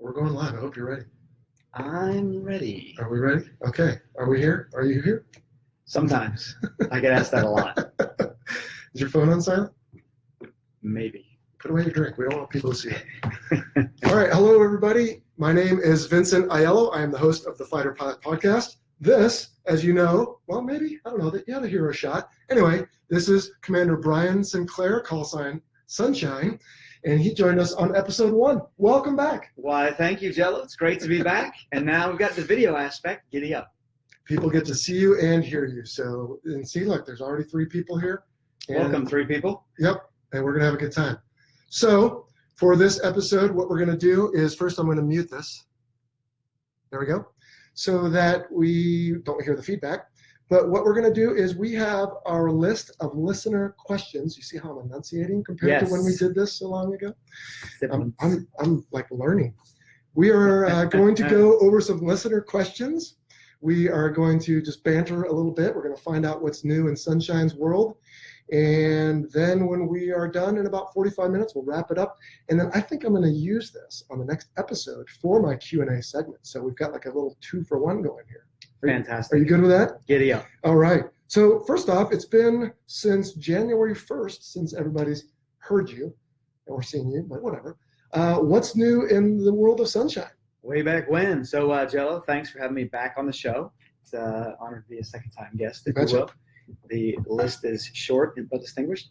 We're going live. I hope you're ready. I'm ready. Are we ready? Okay. Are we here? Are you here? Sometimes. I get asked that a lot. Is your phone on silent? Maybe. Put away your drink. We don't want people to see it. All right. Hello, everybody. My name is Vincent Aiello. I am the host of the Fighter Pilot Podcast. This, as you know, well, maybe, I don't know, that you had a hero shot. Anyway, this is Commander Brian Sinclair, call sign Sunshine, and he joined us on episode 1. Welcome back. Why, thank you, Jello. It's great to be back. And now we've got the video aspect. Giddy up. People get to see you and hear you. So, and see, look, there's already 3 people here. Welcome, 3 people. Yep, and we're going to have a good time. So, for this episode, what we're going to do is first I'm going to mute this. There we go. So that we don't hear the feedback. But what we're going to do is we have our list of listener questions. You see how I'm enunciating compared to when we did this so long ago? I'm like learning. We are going to go over some listener questions. We are going to just banter a little bit. We're going to find out what's new in Sunshine's world. And then when we are done in about 45 minutes, we'll wrap it up. And then I think I'm going to use this on the next episode for my Q&A segment. So we've got like a little 2-for-1 going here. Fantastic. Are you good with that? Giddy up. All right. So first off, it's been since January 1st since everybody's heard you or seen you, but whatever. What's new in the world of Sunshine? Way back when. So, Jello, thanks for having me back on the show. It's an honor to be a second-time guest, if you will. The list is short but distinguished.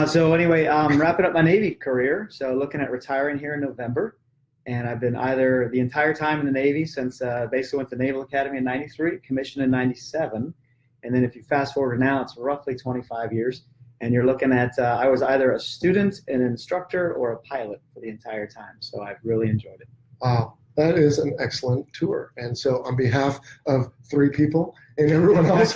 So anyway, wrapping up my Navy career. So looking at retiring here in November. And I've been either the entire time in the Navy since basically went to Naval Academy in 93, commissioned in 97. And then if you fast forward to now, it's roughly 25 years. And you're looking at, I was either a student, an instructor, or a pilot for the entire time. So I've really enjoyed it. Wow, that is an excellent tour. And so on behalf of 3 people and everyone else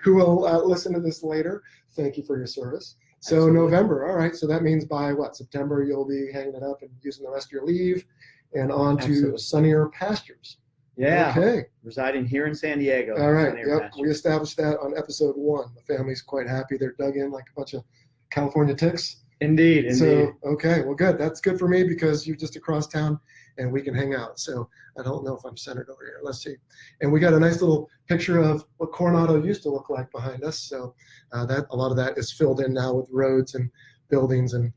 who will listen to this later, thank you for your service. So absolutely. November, all right. So that means by what, September, you'll be hanging it up and using the rest of your leave and on to sunnier pastures. Yeah. Okay. Residing here in San Diego. All right. Yep. We established that on episode 1. The family's quite happy. They're dug in like a bunch of California ticks. Indeed. So, okay. Well, good. That's good for me because you're just across town and we can hang out. So I don't know if I'm centered over here. Let's see. And we got a nice little picture of what Coronado used to look like behind us. So that a lot of that is filled in now with roads and buildings and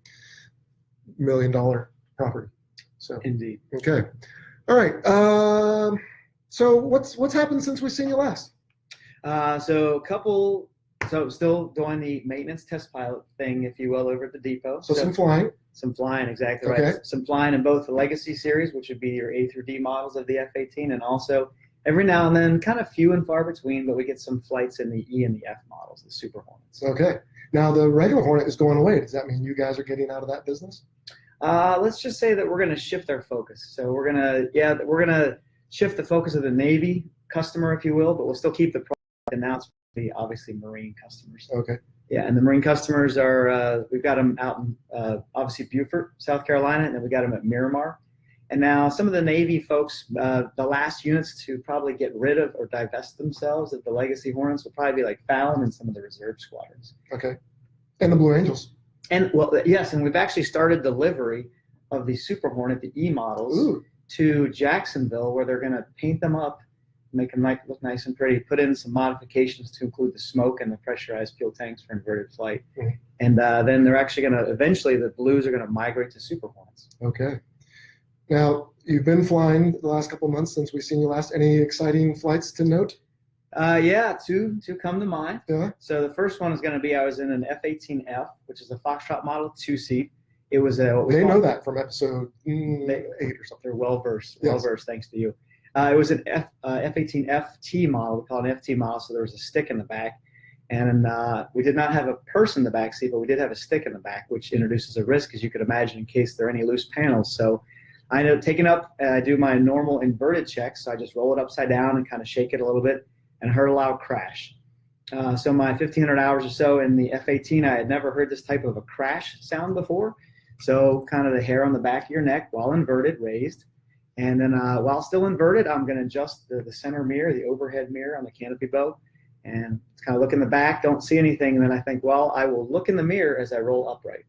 $1 million property. So indeed. Okay. All right. So what's happened since we've seen you last? So still doing the maintenance test pilot thing, if you will, over at the depot. So some flying. Some flying, exactly okay. Right. Some flying in both the Legacy series, which would be your A through D models of the F-18, and also every now and then, kind of few and far between, but we get some flights in the E and the F models, the Super Hornets. Okay. Now the regular Hornet is going away. Does that mean you guys are getting out of that business? Let's just say that we're going to shift our focus. So we're gonna shift the focus of the Navy customer, if you will, but we'll still keep the product announced. Obviously Marine customers. Okay. Yeah, and the Marine customers are, we've got them out in, obviously, Beaufort, South Carolina, and then we got them at Miramar. And now some of the Navy folks, the last units to probably get rid of or divest themselves of the Legacy Hornets will probably be like Fallon and some of the reserve squadrons. Okay. And the Blue Angels. And, well, yes, and we've actually started delivery of the Super Hornet, the E models, Ooh. to Jacksonville, where they're going to paint them up, make them look nice and pretty, put in some modifications to include the smoke and the pressurized fuel tanks for inverted flight. Mm-hmm. And then they're actually going to, eventually the Blues are going to migrate to Super Hornets. Okay. Now, you've been flying the last couple of months since we've seen you last. Any exciting flights to note? Yeah, two come to mind. Yeah. So the first one is going to be, I was in an F-18F, which is a Foxtrot model 2-seat. It was a. They know that from episode 8 or something. They're well-versed, yes. Thanks to you. It was an F-18FT model. We call it an FT model, so there was a stick in the back. And we did not have a person in the back seat, but we did have a stick in the back, which introduces a risk, as you could imagine, in case there are any loose panels. So I ended up taking up, I do my normal inverted checks. So I just roll it upside down and kind of shake it a little bit and heard a loud crash. So my 1,500 hours or so in the F-18, I had never heard this type of a crash sound before. So kind of the hair on the back of your neck while inverted, raised. And then while still inverted, I'm going to adjust the center mirror, the overhead mirror on the canopy bow, and kind of look in the back, don't see anything. And then I think, well, I will look in the mirror as I roll upright.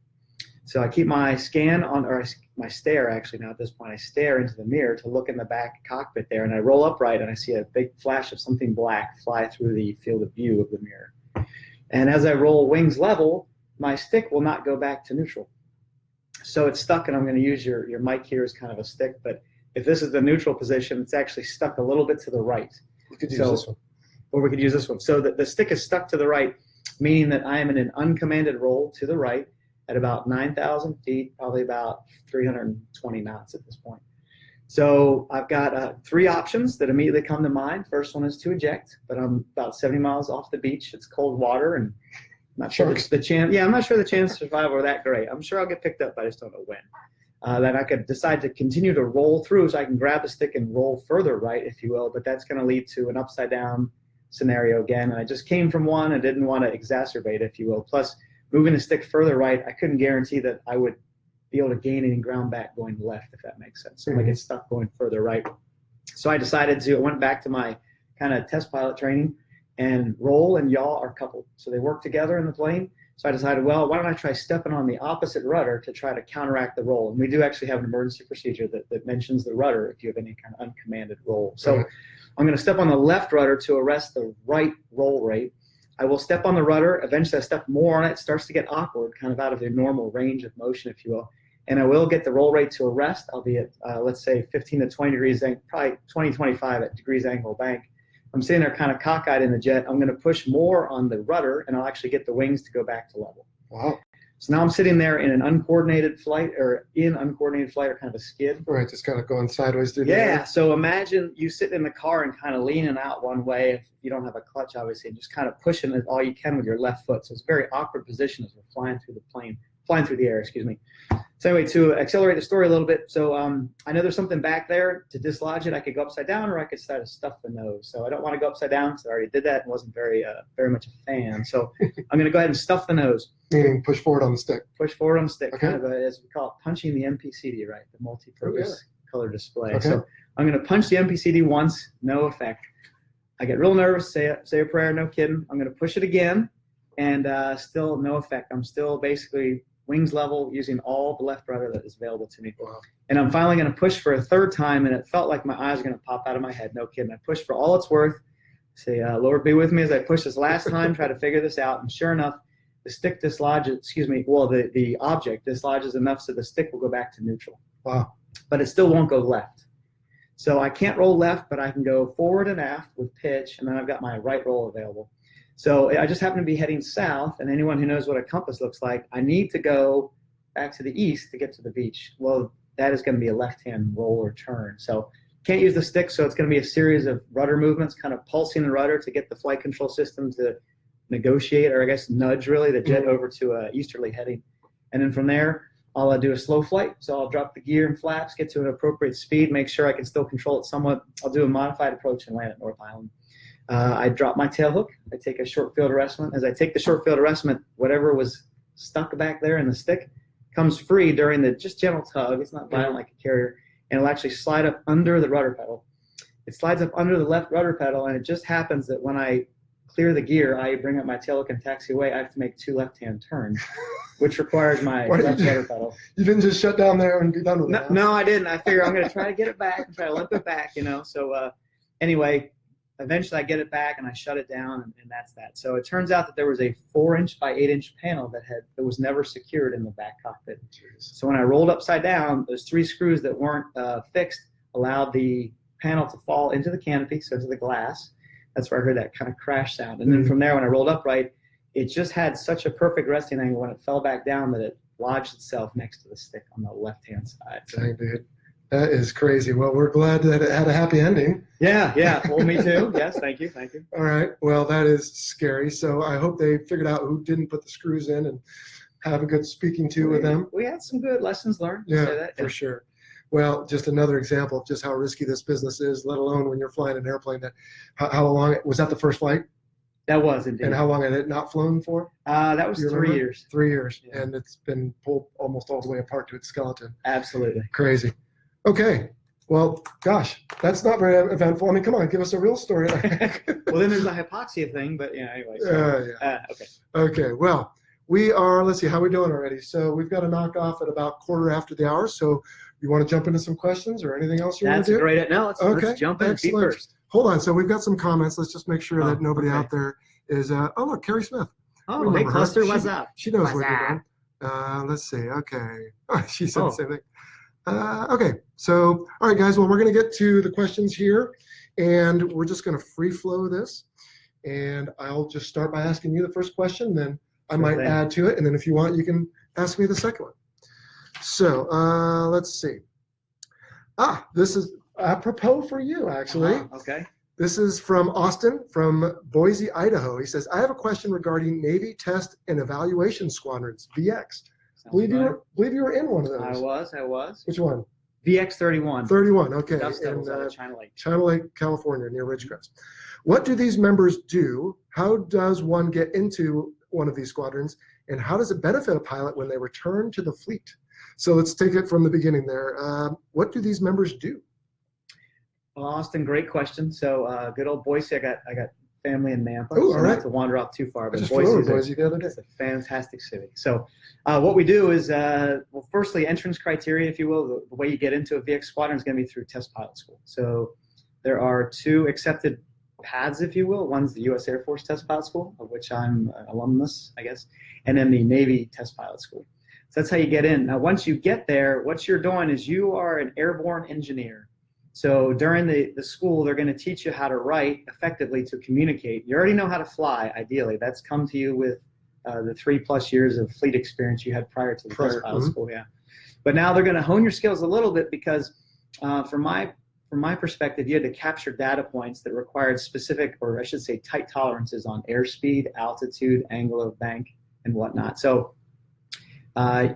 So I keep my scan on, or my stare actually now at this point, I stare into the mirror to look in the back cockpit there, and I roll upright and I see a big flash of something black fly through the field of view of the mirror. And as I roll wings level, my stick will not go back to neutral. So it's stuck, and I'm going to use your mic here as kind of a stick, but if this is the neutral position, it's actually stuck a little bit to the right. We could use this one. Or we could use this one. So the stick is stuck to the right, meaning that I am in an uncommanded roll to the right at about 9,000 feet, probably about 320 knots at this point. So I've got 3 options that immediately come to mind. First one is to eject, but I'm about 70 miles off the beach. It's cold water, and I'm not sure the chance. Yeah, I'm not sure the chance of survival are that great. I'm sure I'll get picked up, but I just don't know when. Then I could decide to continue to roll through, so I can grab the stick and roll further right, if you will, but that's going to lead to an upside down scenario again. And I just came from one and didn't want to exacerbate, if you will. Plus, moving the stick further right, I couldn't guarantee that I would be able to gain any ground back going left, if that makes sense. So I get stuck going further right. So I went back to my kind of test pilot training, and roll and yaw are coupled. So they work together in the plane. So I decided, well, why don't I try stepping on the opposite rudder to try to counteract the roll? And we do actually have an emergency procedure that mentions the rudder if you have any kind of uncommanded roll. So I'm going to step on the left rudder to arrest the right roll rate. I will step on the rudder. Eventually, I step more on it. It starts to get awkward, kind of out of the normal range of motion, if you will. And I will get the roll rate to arrest. I'll be at, let's say, 15 to 20 degrees, probably 20, 25 at degrees angle bank. I'm sitting there kind of cockeyed in the jet. I'm going to push more on the rudder, and I'll actually get the wings to go back to level. Wow. So now I'm sitting there in an uncoordinated flight, or kind of a skid. Right, just kind of going sideways through the air. Yeah, so imagine you sitting in the car and kind of leaning out one way if you don't have a clutch, obviously, and just kind of pushing it all you can with your left foot. So it's a very awkward position as we're flying through the air, excuse me. So anyway, to accelerate the story a little bit, so I know there's something back there. To dislodge it, I could go upside down, or I could try to stuff the nose. So I don't want to go upside down, because I already did that and wasn't very much a fan. So I'm going to go ahead and stuff the nose. Meaning push forward on the stick. Push forward on the stick, Okay. kind of as we call it, punching the MPCD, right? The multi-purpose color display. Okay. So I'm going to punch the MPCD once, no effect. I get real nervous, say a prayer, no kidding. I'm going to push it again, and still no effect. I'm still basically wings level, using all the left rudder that is available to me. Wow. And I'm finally going to push for a third time, and it felt like my eyes are going to pop out of my head. No kidding. I pushed for all it's worth. Say, Lord, be with me as I push this last time, try to figure this out. And sure enough, the stick dislodges, the object dislodges enough so the stick will go back to neutral. Wow. But it still won't go left. So I can't roll left, but I can go forward and aft with pitch, and then I've got my right roll available. So I just happen to be heading south, and anyone who knows what a compass looks like, I need to go back to the east to get to the beach. Well, that is going to be a left-hand roll or turn. So can't use the stick, so it's going to be a series of rudder movements, kind of pulsing the rudder to get the flight control system to negotiate, or I guess nudge really, the jet over to a easterly heading. And then from there, I'll do a slow flight. So I'll drop the gear and flaps, get to an appropriate speed, make sure I can still control it somewhat. I'll do a modified approach and land at North Island. I drop my tail hook. I take a short field arrestment. As I take the short field arrestment, whatever was stuck back there in the stick comes free during the just gentle tug. It's not violent like a carrier. And it'll actually slide up under the rudder pedal. It slides up under the left rudder pedal, and it just happens that when I clear the gear, I bring up my tail hook and taxi away. I have to make 2 left-hand turns, which requires my left rudder pedal. You didn't just shut down there and be done with it. No, I didn't. I figure I'm going to try to get it back and try to limp it back, So anyway, eventually I get it back and I shut it down, and that's that. So it turns out that there was a 4-inch by 8-inch panel that was never secured in the back cockpit. So when I rolled upside down, those 3 screws that weren't fixed allowed the panel to fall into the canopy, so into the glass. That's where I heard that kind of crash sound. And then from there, when I rolled upright, it just had such a perfect resting angle when it fell back down that it lodged itself next to the stick on the left-hand side. Dang, dude. That is crazy. Well, we're glad that it had a happy ending. Yeah. Well, me too. Yes, thank you. All right. Well, that is scary. So I hope they figured out who didn't put the screws in and have a good speaking to with them. We had some good lessons learned. Yeah, for sure. Well, just another example of just how risky this business is, let alone when you're flying an airplane. How long was that the first flight? That was indeed. And how long had it not flown for? That was 3 years. 3 years. Yeah. And it's been pulled almost all the way apart to its skeleton. Absolutely. Crazy. Okay. Well, gosh, that's not very eventful. I mean, come on, give us a real story. Well, then there's the hypoxia thing, but anyway. So, yeah. okay. Okay. Well, We are, let's see, how we doing already? So we've got to knock off at about 1/4 after the hour. So you want to jump into some questions or anything else you want to do? That's great. No, let's jump in. Be first. Hold on. So we've got some comments. Let's just make sure that nobody okay. out there is, oh, look, Carrie Smith. Oh, hey, Cluster, what's up? She knows What's what you're doing. Let's see. Okay. Oh, she said the same thing. Okay. So, all right, guys. Well, we're going to get to the questions here, and we're just going to free flow this. And I'll just start by asking you the first question, then I might add to it, and then if you want, you can ask me the second one. So let's see. This is apropos for you, actually. Okay. This is from Austin from Boise, Idaho. He says, I have a question regarding Navy Test and Evaluation Squadrons, VX. Believe you were in one of those. I was. Which one? VX 31. 31, okay. In China Lake. China Lake, California, near Ridgecrest. What do these members do? How does one get into one of these squadrons? And how does it benefit a pilot when they return to the fleet? So let's take it from the beginning there. What do these members do? Well, Austin, great question. So good old Boise, I got family in Nampa. Oh, all right. Not to wander off too far, but Boise the other day. It's a fantastic city. So what we do is, well, firstly, entrance criteria, if you will. The way you get into a VX squadron is going to be through test pilot school. So there are 2 accepted paths, if you will. One's the U.S. Air Force Test Pilot School, of which I'm an alumnus, I guess, and then the Navy Test Pilot School. So that's how you get in. Now, once you get there, what you're doing is you are an airborne engineer. So during the school, they're going to teach you how to write effectively to communicate. You already know how to fly, ideally. That's come to you with the 3+ years of fleet experience you had prior to the test pilot school. Yeah. But now they're going to hone your skills a little bit because from my perspective, you had to capture data points that required specific, or I should say tight tolerances on airspeed, altitude, angle of bank, and whatnot. So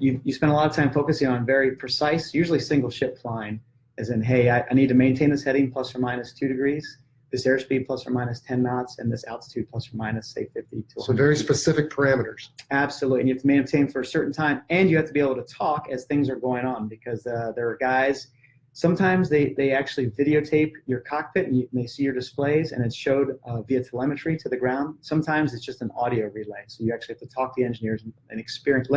you spend a lot of time focusing on very precise, usually single ship flying, as in, hey, I need to maintain this heading ±2 degrees, this airspeed ±10 knots, and this altitude ±, say, 50 to 100. So very specific parameters. Absolutely, and you have to maintain for a certain time, and you have to be able to talk as things are going on, because there are guys, sometimes they actually videotape your cockpit and they see your displays, and it's showed via telemetry to the ground. Sometimes it's just an audio relay, so you actually have to talk to the engineers and experience,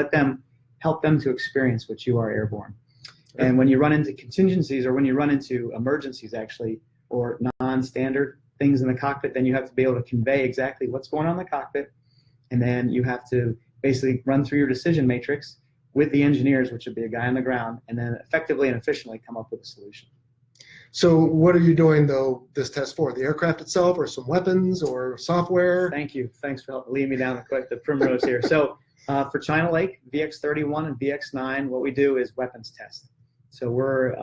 help them to experience what you are airborne. And when you run into contingencies, or when you run into emergencies, actually, or non-standard things in the cockpit, then you have to be able to convey exactly what's going on in the cockpit. And then you have to basically run through your decision matrix with the engineers, which would be a guy on the ground, and then effectively and efficiently come up with a solution. So what are you doing, though, this test for? The aircraft itself, or some weapons, or software? Thank you. Thanks for leading me down the primrose here. So for China Lake, VX 31 and VX 9, what we do is weapons test. So we're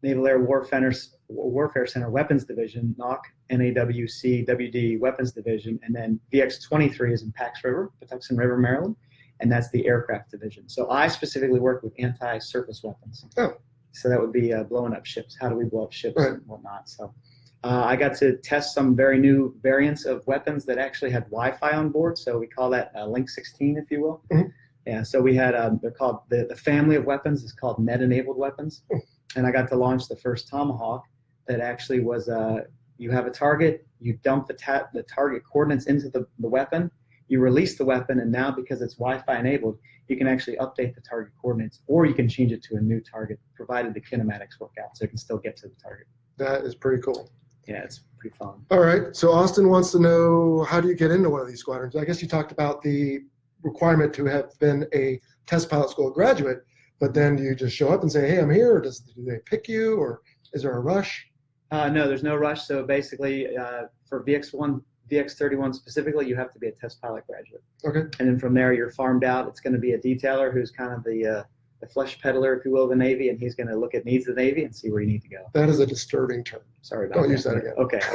Naval Air Warfare Center Weapons Division, NAWC, NAWC, WD Weapons Division, and then VX 23 is in Pax River, Patuxent River, Maryland, and that's the aircraft division. So I specifically work with anti-surface weapons. Oh. So that would be blowing up ships. How do we blow up ships and whatnot? So I got to test some very new variants of weapons that actually had Wi-Fi on board. So we call that Link 16, if you will. Mm-hmm. Yeah, so we had, they're called, the family of weapons is called net-enabled weapons. And I got to launch the first Tomahawk that actually was, you have a target, you dump the target coordinates into the weapon, you release the weapon, and now because it's Wi-Fi enabled, you can actually update the target coordinates, or you can change it to a new target, provided the kinematics work out, so it can still get to the target. That is pretty cool. Yeah, it's pretty fun. All right, so Austin wants to know, how do you get into one of these squadrons? I guess you talked about the requirement to have been a test pilot school graduate, but then do you just show up and say, hey, I'm here, or do they pick you, or is there a rush? No, there's no rush. So basically, for VX 31 specifically, you have to be a test pilot graduate. Okay. And then from there, you're farmed out. It's going to be a detailer who's kind of the flesh peddler, if you will, of the Navy, and he's going to look at needs of the Navy and see where you need to go. That is a disturbing term. Sorry about that. Don't use that again. Okay, I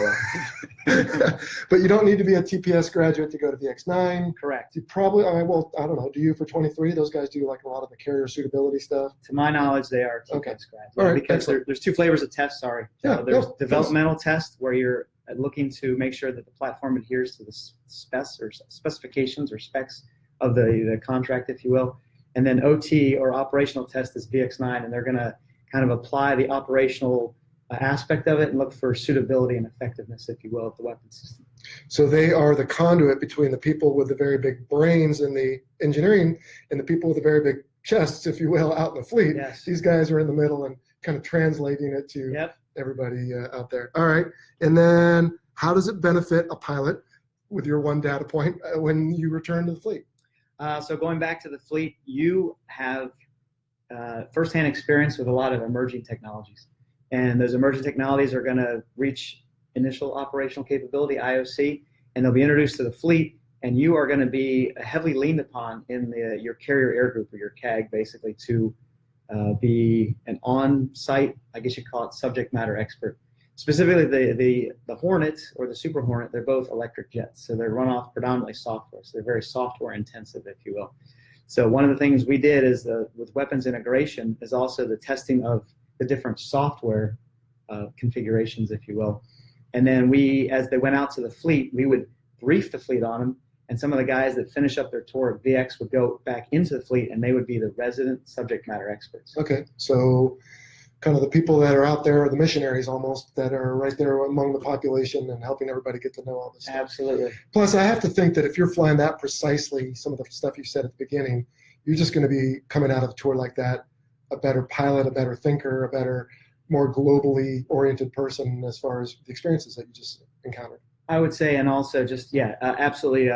will. But you don't need to be a TPS graduate to go to VX9. Correct. You probably, well, I don't know, do you for 23? Those guys do like a lot of the carrier suitability stuff? To my knowledge, they are TPS graduates. All right, because there's 2 flavors of tests, sorry. There's developmental test, where you're looking to make sure that the platform adheres to the specifications or specs of the contract, if you will. And then OT, or operational test, is VX9, and they're going to kind of apply the operational aspect of it and look for suitability and effectiveness, if you will, of the weapon system. So they are the conduit between the people with the very big brains in the engineering and the people with the very big chests, if you will, out in the fleet. Yes. These guys are in the middle and kind of translating it to Yep. everybody out there. All right. And then how does it benefit a pilot with your one data point when you return to the fleet? So going back to the fleet, you have firsthand experience with a lot of emerging technologies. And those emerging technologies are going to reach initial operational capability, IOC, and they'll be introduced to the fleet, and you are going to be heavily leaned upon in your carrier air group, or your CAG, basically, to be an on-site, I guess you'd call it, subject matter expert. Specifically, the Hornet or the Super Hornet, they're both electric jets, so they're run off predominantly software, so they're very software intensive, if you will. So one of the things we did is with weapons integration is also the testing of the different software configurations, if you will. And then as they went out to the fleet, we would brief the fleet on them, and some of the guys that finish up their tour at VX would go back into the fleet, and they would be the resident subject matter experts. Okay, so kind of the people that are out there are the missionaries almost, that are right there among the population and helping everybody get to know all this stuff. Absolutely. Plus, I have to think that if you're flying that precisely, some of the stuff you said at the beginning, you're just going to be coming out of a tour like that a better pilot, a better thinker, a better, more globally oriented person as far as the experiences that you just encountered. I would say, and also just, absolutely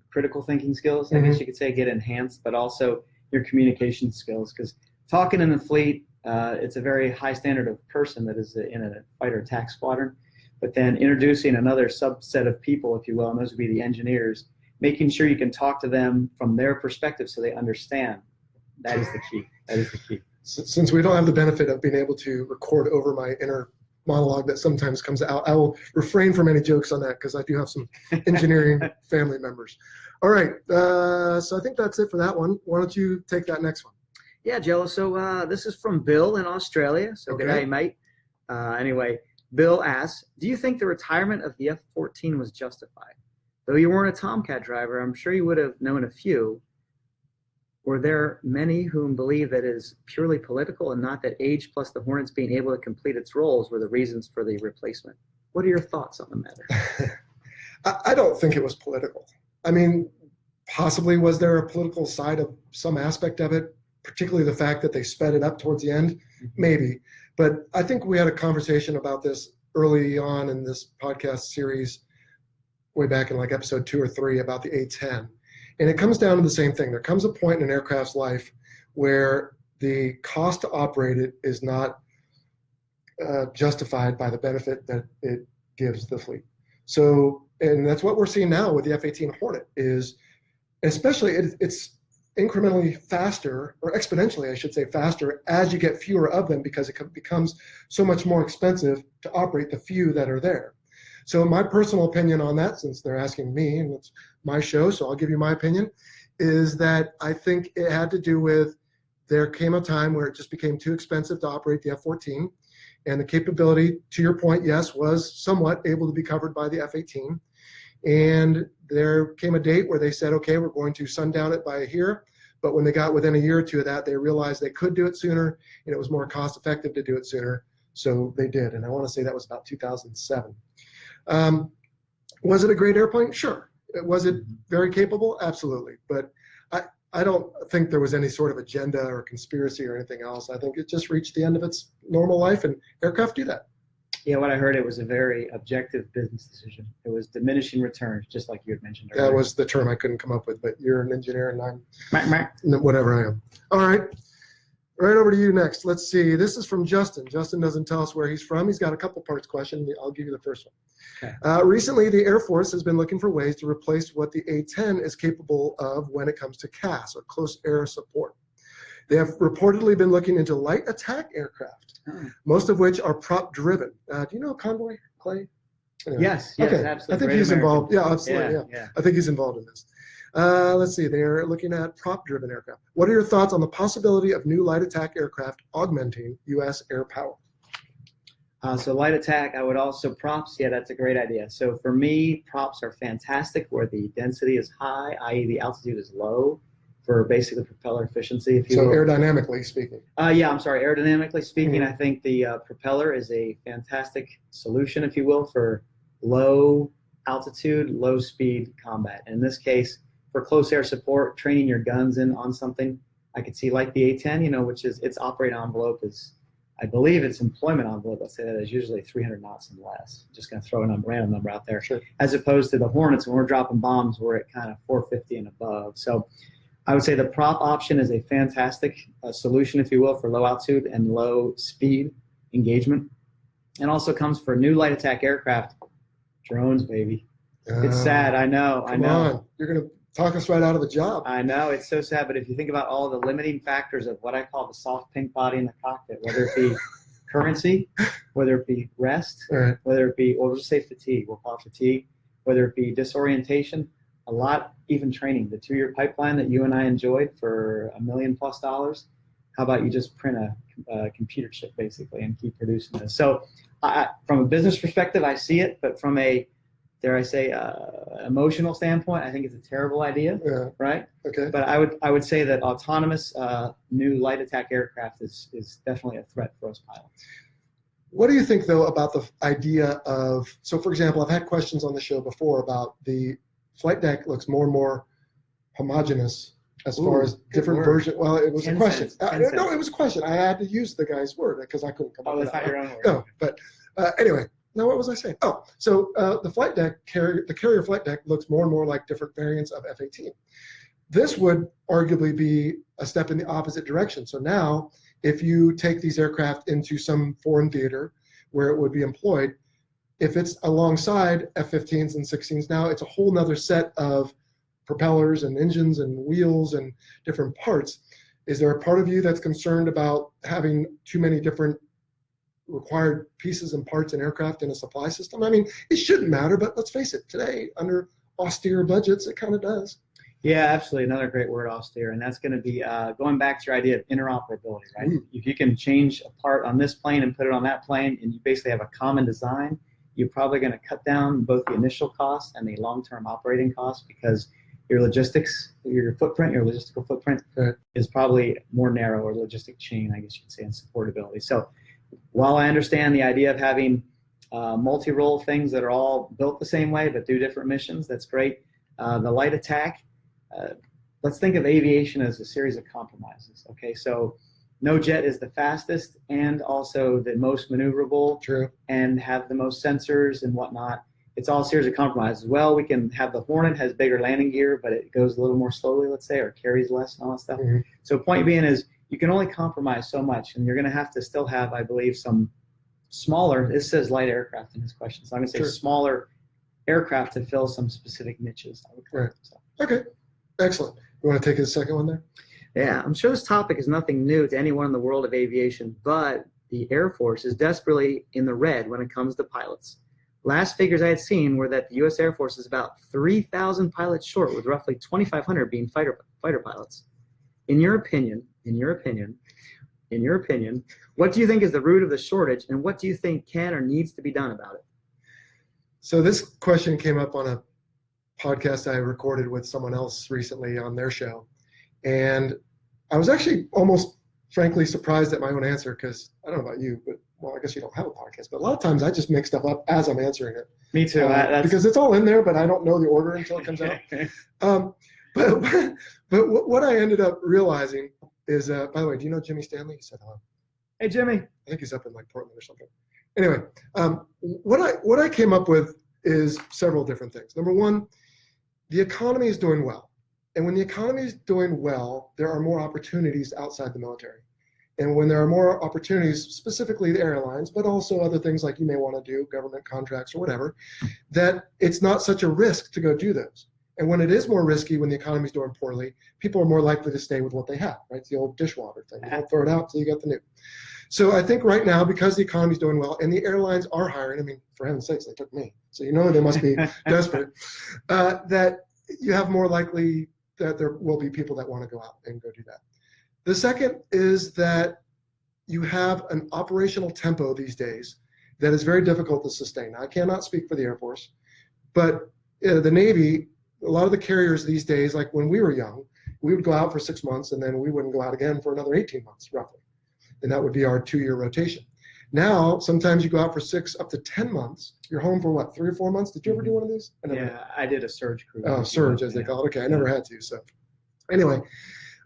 critical thinking skills, I guess you could say, get enhanced, but also your communication skills, because talking in the fleet, it's a very high standard of person that is in a fighter attack squadron, but then introducing another subset of people, if you will, and those would be the engineers, making sure you can talk to them from their perspective so they understand. That is the key. That is the key. Since we don't have the benefit of being able to record over my inner monologue that sometimes comes out, I will refrain from any jokes on that because I do have some engineering family members. All right, so I think that's it for that one. Why don't you take that next one? Yeah, Jello. So this is from Bill in Australia. So Okay. G'day, mate. Anyway, Bill asks, do you think the retirement of the F-14 was justified? Though you weren't a Tomcat driver, I'm sure you would have known a few. Were there many whom believe that it is purely political and not that age plus the Hornets being able to complete its roles were the reasons for the replacement? What are your thoughts on the matter? I don't think it was political. I mean, possibly was there a political side of some aspect of it, particularly the fact that they sped it up towards the end? Maybe. But I think we had a conversation about this early on in this podcast series, way back in like episode 2 or 3, about the A-10. And it comes down to the same thing. There comes a point in an aircraft's life where the cost to operate it is not justified by the benefit that it gives the fleet. So, and that's what we're seeing now with the F-18 Hornet, is especially it's incrementally faster, or exponentially, I should say, faster as you get fewer of them, because it becomes so much more expensive to operate the few that are there. So my personal opinion on that, since they're asking me, and it's my show, so I'll give you my opinion, is that I think it had to do with there came a time where it just became too expensive to operate the F-14, and the capability, to your point, yes, was somewhat able to be covered by the F-18. And there came a date where they said, okay, we're going to sundown it by here. But when they got within a year or two of that, they realized they could do it sooner, and it was more cost effective to do it sooner. So they did. And I want to say that was about 2007. Was it a great airplane? Sure. Was it very capable? Absolutely. But I don't think there was any sort of agenda or conspiracy or anything else. I think it just reached the end of its normal life, and aircraft do that. Yeah, what I heard, it was a very objective business decision. It was diminishing returns, just like you had mentioned earlier. That was the term I couldn't come up with, but you're an engineer and I'm All whatever I am. All right. Right over to you next. Let's see. This is from Justin. Justin doesn't tell us where he's from. He's got a couple parts question. I'll give you the first one. Okay. Recently, the Air Force has been looking for ways to replace what the A-10 is capable of when it comes to CAS, or close air support. They have reportedly been looking into light attack aircraft, most of which are prop-driven. Do you know Convoy, Clay? Anyway. Yes, okay. absolutely. I think Great he's American. involved. Yeah, absolutely. Yeah. I think he's involved in this. Let's see. They're looking at prop-driven aircraft. What are your thoughts on the possibility of new light attack aircraft augmenting U.S. air power? So light attack, I would also props. Yeah, that's a great idea. So for me, props are fantastic where the density is high, i.e. the altitude is low, for basically propeller efficiency, if you So will. aerodynamically speaking. Aerodynamically speaking, Mhm. I think the propeller is a fantastic solution, if you will, for low altitude, low speed combat. In this case, for close air support, training your guns in on something, I could see like the A-10, which is its operating envelope is, I believe its employment envelope, let's say that is usually 300 knots and less. Just going to throw a random number out there. Sure. As opposed to the Hornets, when we're dropping bombs, we're at kind of 450 and above. So I would say the prop option is a fantastic solution, if you will, for low altitude and low speed engagement. And also comes for new light attack aircraft, drones, baby. It's sad, I know. Come on, you're going to talk us right out of the job. I know, it's so sad, but if you think about all the limiting factors of what I call the soft pink body in the cockpit, whether it be currency, whether it be rest, Right. whether it be, we'll just say fatigue, we'll call it fatigue, whether it be disorientation, a lot, even training. The 2-year pipeline that you and I enjoyed for $1 million+, how about you just print a computer chip basically and keep producing this? So from a business perspective, I see it, but from a, dare I say, emotional standpoint, I think it's a terrible idea, right? Okay. But I would say that autonomous new light attack aircraft is definitely a threat for us pilots. What do you think, though, about the idea of, so for example, I've had questions on the show before about the flight deck looks more and more homogeneous as far as different versions. Well, it was a question. No, it was a question. I had to use the guy's word because I couldn't come up with it. Oh, that's not your own word. No, but anyway, now what was I saying? Oh, so the flight deck, the carrier flight deck looks more and more like different variants of F-18. This would arguably be a step in the opposite direction. So now, if you take these aircraft into some foreign theater where it would be employed, if it's alongside F-15s and 16s now, it's a whole nother set of propellers and engines and wheels and different parts. Is there a part of you that's concerned about having too many different required pieces and parts and aircraft in a supply system? I mean, it shouldn't matter, but let's face it, today, under austere budgets, it kind of does. Yeah, absolutely. Another great word, austere, and that's going to be going back to your idea of interoperability, right? If you can change a part on this plane and put it on that plane, and you basically have a common design, you're probably going to cut down both the initial cost and the long-term operating cost, because your logistics, your logistical footprint is probably more narrow, or logistic chain, I guess you could say, and supportability. So while I understand the idea of having multi-role things that are all built the same way but do different missions, that's great. The light attack, let's think of aviation as a series of compromises. Okay, so no jet is the fastest and also the most maneuverable. True. And have the most sensors and whatnot. It's all a series of compromises. Well, we can have the Hornet has bigger landing gear, but it goes a little more slowly, let's say, or carries less and all that stuff. So point being is you can only compromise so much, and you're going to have to still have, I believe, some smaller, this says light aircraft in his question, so I'm going to say smaller aircraft to fill some specific niches. I would call it, so. Okay, excellent. You want to take a second one there? Yeah, I'm sure this topic is nothing new to anyone in the world of aviation, but the Air Force is desperately in the red when it comes to pilots. Last figures I had seen were that the U.S. Air Force is about 3,000 pilots short, with roughly 2,500 being fighter pilots. In your opinion, what do you think is the root of the shortage, and what do you think can or needs to be done about it? So this question came up on a podcast I recorded with someone else recently on their show, and I was actually almost frankly surprised at my own answer, because I don't know about you, but well, I guess you don't have a podcast, but a lot of times I just make stuff up as I'm answering it. Me too. Because it's all in there, but I don't know the order until it comes out. But what I ended up realizing is, by the way, do you know Jimmy Stanley? He said hello. Hey, Jimmy. I think he's up in like Portland or something. Anyway, what I came up with is several different things. Number one, the economy is doing well. And when the economy is doing well, there are more opportunities outside the military. And when there are more opportunities, specifically the airlines, but also other things like you may want to do, government contracts or whatever, that it's not such a risk to go do those. And when it is more risky, when the economy is doing poorly, people are more likely to stay with what they have, right? It's the old dishwater thing. You don't throw it out until you get the new. So I think right now, because the economy is doing well and the airlines are hiring, I mean, for heaven's sakes, they took me. So you know they must be desperate, that you have more likely that there will be people that want to go out and go do that. The second is that you have an operational tempo these days that is very difficult to sustain. Now, I cannot speak for the Air Force, but the Navy, a lot of the carriers these days, like when we were young, we would go out for 6 months and then we wouldn't go out again for another 18 months, roughly. And that would be our 2-year rotation. Now, sometimes you go out for 6 up to 10 months. You're home for what, 3 or 4 months? Did you ever do one of these? Yeah, I did a surge cruise. Oh, surge, as they call it. Okay, I never had to. So anyway,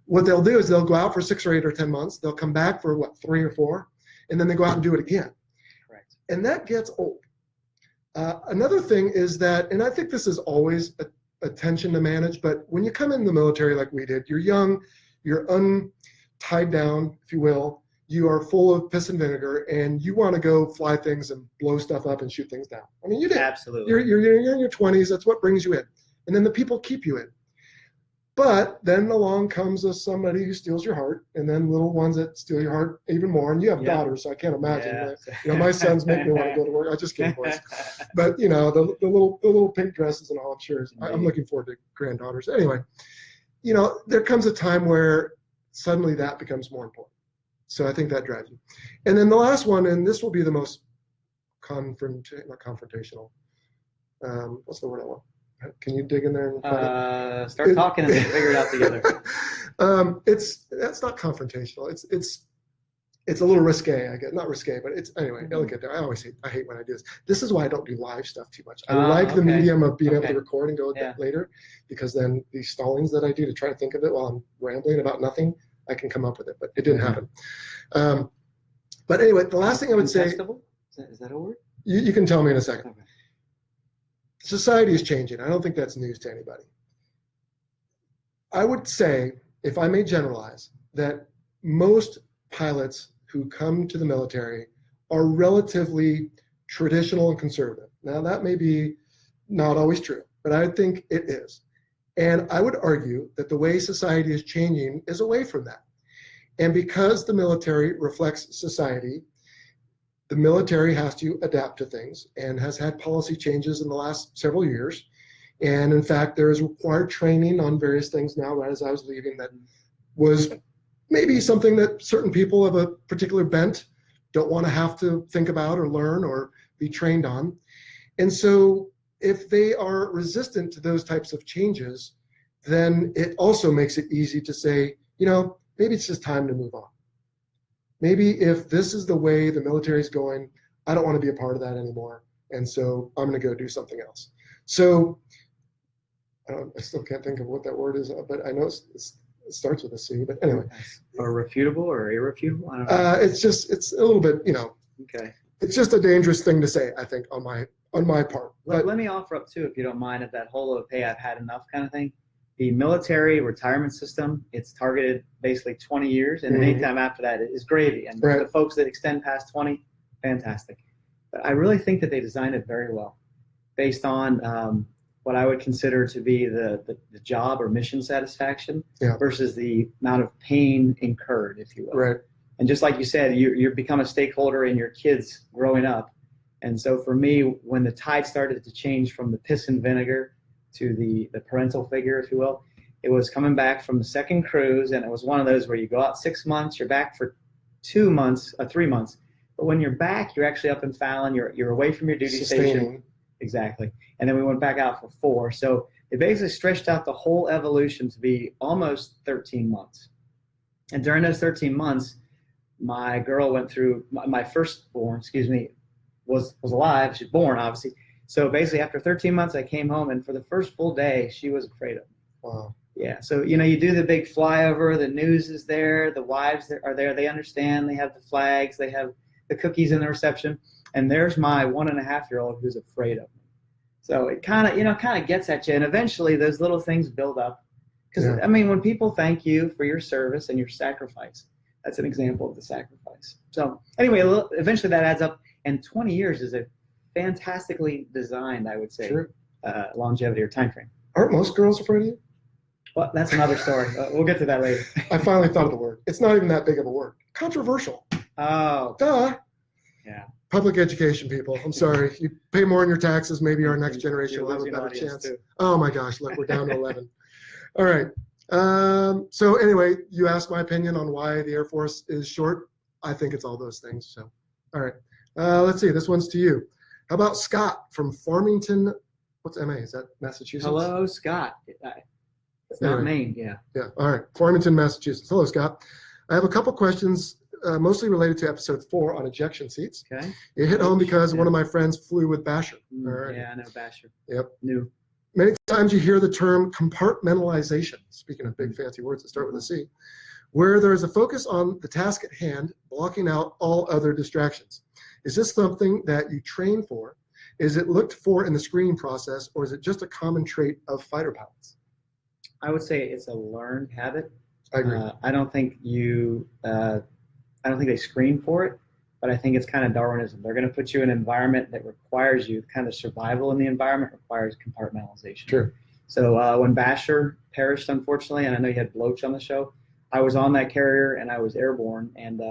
what they'll do is they'll go out for 6 or 8 or 10 months. They'll come back for what, 3 or 4, and then they go out and do it again. Correct. And that gets old. Another thing is that, and I think this is always a tension to manage, but when you come in the military like we did, you're young, you're untied down, if you will. You are full of piss and vinegar, and you want to go fly things and blow stuff up and shoot things down. I mean, you did. Absolutely. You're in your 20s. That's what brings you in. And then the people keep you in. But then along comes somebody who steals your heart, and then little ones that steal your heart even more. And you have daughters, so I can't imagine. My sons make me want to go to work. I just kidding, boys. But the little pink dresses and all. I'm sure. I'm looking forward to granddaughters. Anyway, there comes a time where suddenly that becomes more important. So I think that drives you. And then the last one, and this will be the most not confrontational. What's the word I want? Can you dig in there and find it? Start talking and figure it out together. That's not confrontational. It's a little risque, I guess. Not risque, but it's anyway. It'll get there. I hate when I do this. This is why I don't do live stuff too much. I like the medium of being able to record and go later, because then these stallings that I do to try to think of it while I'm rambling about nothing, I can come up with it. But it didn't happen. But anyway, the last thing I would say. Is that a word? You can tell me in a second. Okay. Society is changing. I don't think that's news to anybody. I would say, if I may generalize, that most pilots who come to the military are relatively traditional and conservative. Now, that may be not always true, but I think it is. And I would argue that the way society is changing is away from that. And because the military reflects society, the military has to adapt to things and has had policy changes in the last several years. And in fact, there is required training on various things now, right as I was leaving, that was maybe something that certain people of a particular bent don't want to have to think about or learn or be trained on. And so if they are resistant to those types of changes, then it also makes it easy to say, maybe it's just time to move on. Maybe if this is the way the military is going, I don't want to be a part of that anymore. And so I'm going to go do something else. So I still can't think of what that word is, but I know it starts with a C, but anyway. Or refutable or irrefutable? I don't know. It's a little bit, Okay. It's just a dangerous thing to say, I think, on my part. But let me offer up too, if you don't mind, of that whole hey, I've had enough kind of thing. The military retirement system, it's targeted basically 20 years, and any time after that is gravy. And the folks that extend past 20, fantastic. But I really think that they designed it very well, based on what I would consider to be the job or mission satisfaction versus the amount of pain incurred, if you will. Right. And just like you said, you become a stakeholder in your kids growing up. And so for me, when the tide started to change from the piss and vinegar to the parental figure, if you will, it was coming back from the second cruise, and it was one of those where you go out 6 months, you're back for 2 months, 3 months. But when you're back, you're actually up in Fallon, you're away from your duty station. Exactly. And then we went back out for 4. So it basically stretched out the whole evolution to be almost 13 months. And during those 13 months, my girl went through, my firstborn, was alive. She's born, obviously. So basically, after 13 months, I came home, and for the first full day, she was afraid of me. Wow. Yeah. So, you do the big flyover, the news is there, the wives are there, they understand, they have the flags, they have the cookies in the reception, and there's my 1.5-year-old who's afraid of me. So it kind of gets at you, and eventually those little things build up. Because, when people thank you for your service and your sacrifice, that's an example of the sacrifice. So anyway, eventually that adds up, and 20 years is a fantastically designed, I would say, longevity or time frame. Aren't most girls afraid of you? Well, that's another story. We'll get to that later. I finally thought of the word. It's not even that big of a word. Controversial. Oh. Duh. Yeah. Public education, people. I'm sorry. You pay more in your taxes, maybe our next generation will have a better chance. Too. Oh my gosh, look, we're down to 11. All right. So anyway, you asked my opinion on why the Air Force is short. I think it's all those things. So, all right. Let's see. This one's to you. How about Scott from Farmington? What's MA? Is that Massachusetts? Hello, Scott. It's not Maine, yeah. Yeah. All right. Farmington, Massachusetts. Hello, Scott. I have a couple questions mostly related to episode 4 on ejection seats. Okay. It hit home because one of my friends flew with Basher. Yeah, I know Basher. Yep. New. Many times you hear the term compartmentalization, speaking of big fancy words that start with a C, where there is a focus on the task at hand, blocking out all other distractions. Is this something that you train for? Is it looked for in the screening process, or is it just a common trait of fighter pilots? I would say it's a learned habit. I agree. I don't think they screen for it, but I think it's kind of Darwinism. They're going to put you in an environment that requires you, kind of survival in the environment requires compartmentalization. True. So when Basher perished, unfortunately, and I know you had Bloach on the show, I was on that carrier and I was airborne, and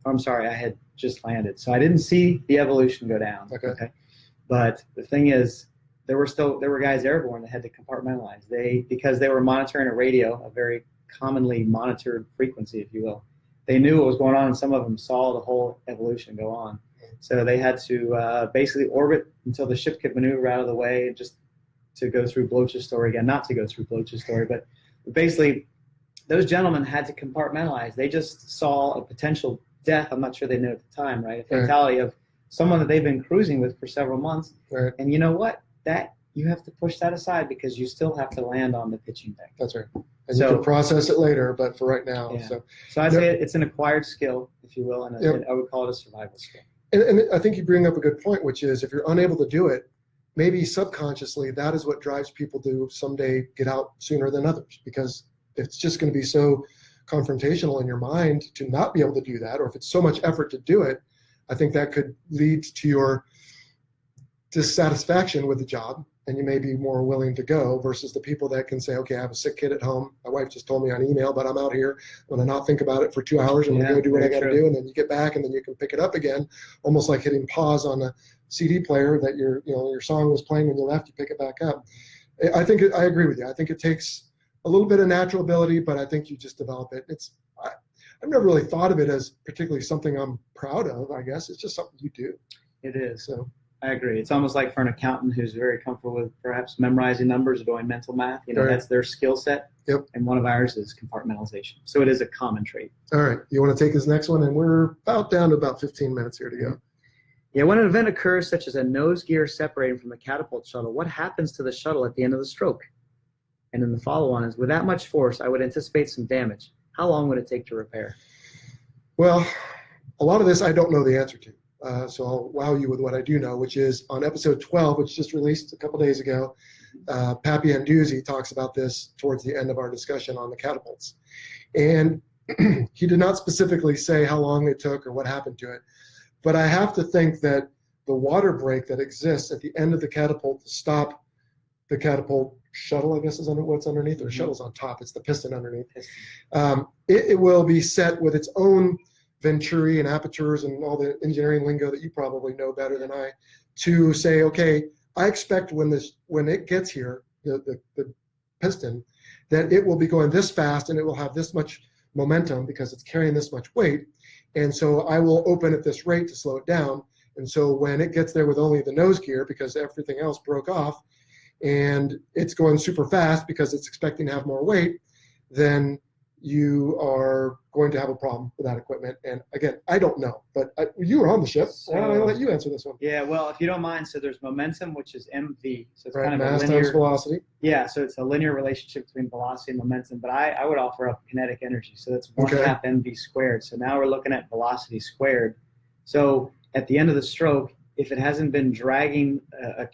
I'm sorry, I had just landed. So I didn't see the evolution go down. Okay. But the thing is, there were guys airborne that had to compartmentalize. Because they were monitoring a radio, a very commonly monitored frequency, if you will. They knew what was going on, and some of them saw the whole evolution go on. So they had to basically orbit until the ship could maneuver out of the way, just to go through Bloach's story again. Not to go through Bloach's story, but basically those gentlemen had to compartmentalize. They just saw a potential death. I'm not sure they knew at the time, right? A fatality of someone that they've been cruising with for several months. Right. And you know what? That you have to push that aside because you still have to land on the pitching deck. That's right. And you can process it later, but for right now. Yeah. So I'd say it's an acquired skill, if you will, and I would call it a survival skill. And I think you bring up a good point, which is if you're unable to do it, maybe subconsciously that is what drives people to someday get out sooner than others, because it's just going to be so confrontational in your mind to not be able to do that, or if it's so much effort to do it, I think that could lead to your dissatisfaction with the job, and you may be more willing to go versus the people that can say, okay, I have a sick kid at home. My wife just told me on email, but I'm out here. I'm going to not think about it for 2 hours. I'm going to go do what I got to do, and then you get back, and then you can pick it up again, almost like hitting pause on a CD player that your song was playing when you left. You pick it back up. I agree with you. I think it takes a little bit of natural ability, but I think you just develop it. I've never really thought of it as particularly something I'm proud of. I guess it's just something you do. It is. So. I agree. It's almost like for an accountant who's very comfortable with perhaps memorizing numbers or doing mental math. That's their skill set. Yep. And one of ours is compartmentalization. So it is a common trait. All right. You want to take this next one? And we're about down to about 15 minutes here to go. Yeah. When an event occurs, such as a nose gear separating from the catapult shuttle, what happens to the shuttle at the end of the stroke? And then the follow-on is, with that much force, I would anticipate some damage. How long would it take to repair? Well, a lot of this I don't know the answer to. So I'll wow you with what I do know, which is on episode 12, which just released a couple days ago, Pappy Anduzzi talks about this towards the end of our discussion on the catapults. And he did not specifically say how long it took or what happened to it, but I have to think that the water break that exists at the end of the catapult to stop the catapult shuttle, I guess is what's underneath, or shuttle's on top, it's the piston underneath. It will be set with its own venturi and apertures and all the engineering lingo that you probably know better than I, to say, okay, I expect when it gets here, the piston, that it will be going this fast and it will have this much momentum because it's carrying this much weight. And so I will open at this rate to slow it down. And so when it gets there with only the nose gear, because everything else broke off, and it's going super fast because it's expecting to have more weight, then you are going to have a problem with that equipment. And again, I don't know, but you were on the ship. So I'll let you answer this one. Yeah, well, if you don't mind, so there's momentum, which is MV. So it's right, kind of mass a linear times velocity. Yeah, so it's a linear relationship between velocity and momentum. But I would offer up kinetic energy. So that's 1/2 MV squared. So now we're looking at velocity squared. So at the end of the stroke, if it hasn't been dragging a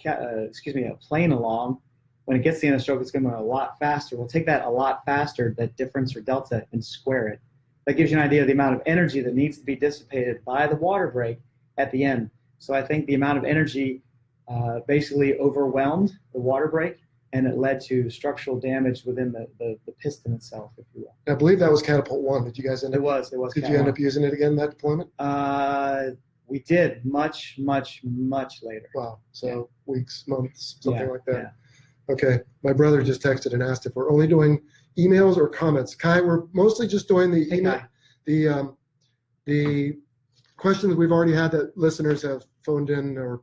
plane along, when it gets to the end of the stroke, it's going to go a lot faster. We'll take that a lot faster, that difference or delta, and square it. That gives you an idea of the amount of energy that needs to be dissipated by the water break at the end. So I think the amount of energy basically overwhelmed the water break, and it led to structural damage within the piston itself, if you will. I believe that was Catapult 1. Did you guys end up? It was. Did you end up using it again, that deployment? We did much later. Wow. So weeks, months, something like that. Yeah. Okay, my brother just texted and asked if we're only doing emails or comments. Kai, we're mostly just doing the email, the questions we've already had that listeners have phoned in or